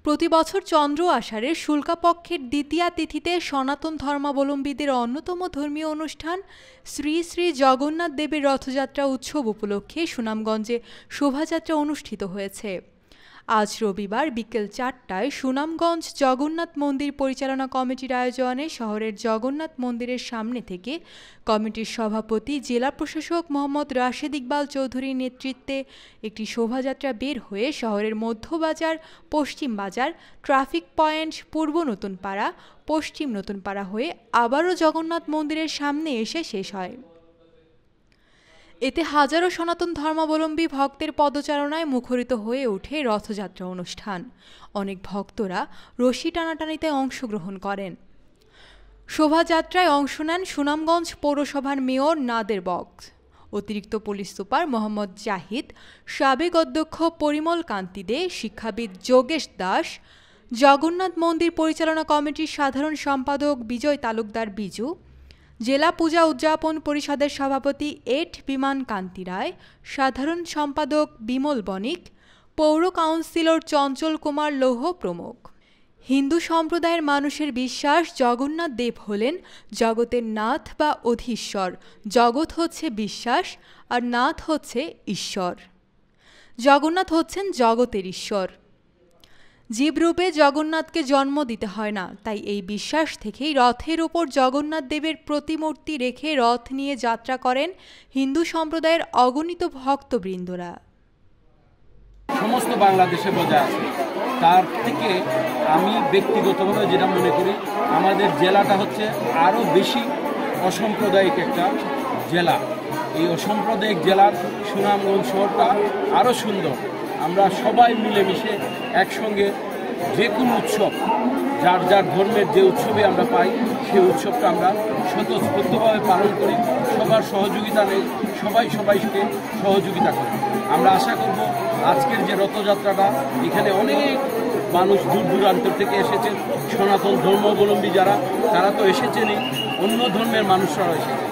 প্রতি বছর চন্দ্র আষাঢ়ের শুল্কাপক্ষের দ্বিতীয়া তিথিতে সনাতন ধর্মাবলম্বীদের অন্যতম ধর্মীয় অনুষ্ঠান শ্রী শ্রী জগন্নাথ দেবের রথযাত্রা উৎসব উপলক্ষে সুনামগঞ্জে শোভাযাত্রা অনুষ্ঠিত হয়েছে। আজ রবিবার বিকেল ৪টায় সুনামগঞ্জ জগন্নাথ মন্দির পরিচালনা কমিটির আয়োজনে শহরের জগন্নাথ মন্দিরের সামনে থেকে কমিটির সভাপতি জেলা প্রশাসক মোহাম্মদ রাশেদ ইকবাল চৌধুরীর নেতৃত্বে একটি শোভাযাত্রা বের হয়ে শহরের মধ্যবাজার, পশ্চিম বাজার, ট্রাফিক পয়েন্ট, পূর্ব নতুনপাড়া, পশ্চিম নতুনপাড়া হয়ে আবারও জগন্নাথ মন্দিরের সামনে এসে শেষ হয়। এতে হাজারো সনাতন ধর্মাবলম্বী ভক্তের পদচারণায় মুখরিত হয়ে ওঠে রথযাত্রা অনুষ্ঠান। অনেক ভক্তরা রশি টানাটানিতে অংশগ্রহণ করেন। শোভাযাত্রায় অংশ নেন সুনামগঞ্জ পৌরসভার মেয়র নাদের বক্স, অতিরিক্ত পুলিশ সুপার মোহাম্মদ জাহিদ, সাবেক অধ্যক্ষ পরিমল কান্তি দে, শিক্ষাবিদ যোগেশ দাস, জগন্নাথ মন্দির পরিচালনা কমিটির সাধারণ সম্পাদক বিজয় তালুকদার বিজু, জেলা পূজা উদযাপন পরিষদের সভাপতি বিমান কান্তি রায়, সাধারণ সম্পাদক বিমল বণিক, পৌর কাউন্সিলর চঞ্চল কুমার লৌহ প্রমুখ। হিন্দু সম্প্রদায়ের মানুষের বিশ্বাস জগন্নাথ দেব হলেন জগতের নাথ বা অধীশ্বর। জগৎ হচ্ছে বিশ্বাস আর নাথ হচ্ছে ঈশ্বর। জগন্নাথ হচ্ছেন জগতের ঈশ্বর। জীবরূপে জগন্নাথকে জন্ম দিতে হয় না, তাই এই বিশ্বাস থেকেই রথের ওপর জগন্নাথ দেবের প্রতিমূর্তি রেখে রথ নিয়ে যাত্রা করেন হিন্দু সম্প্রদায়ের অগণিত ভক্তবৃন্দরা। সমস্ত বাংলাদেশে বজায় আছে। তার থেকে আমি ব্যক্তিগতভাবে যেটা মনে করি, আমাদের জেলাটা হচ্ছে আরও বেশি অসাম্প্রদায়িক একটা জেলা। এই অসাম্প্রদায়িক জেলার সুনামগঞ্জ শহরটা আরও সুন্দর। আমরা সবাই মিলেমিশে একসঙ্গে যে কোনো উৎসব, যার যার ধর্মের যে উৎসবে আমরা পাই, সেই উৎসবটা আমরা স্বতঃস্ফূর্তভাবে পালন করি। সবার সহযোগিতা নেই, সবাই সবাইকে সহযোগিতা করি। আমরা আশা করব আজকের যে রথযাত্রাটা, এখানে অনেক মানুষ দূর দূরান্ত থেকে এসেছেন। সনাতন ধর্মাবলম্বী যারা, তারা তো এসেছেনই, অন্য ধর্মের মানুষরাও এসেছেন।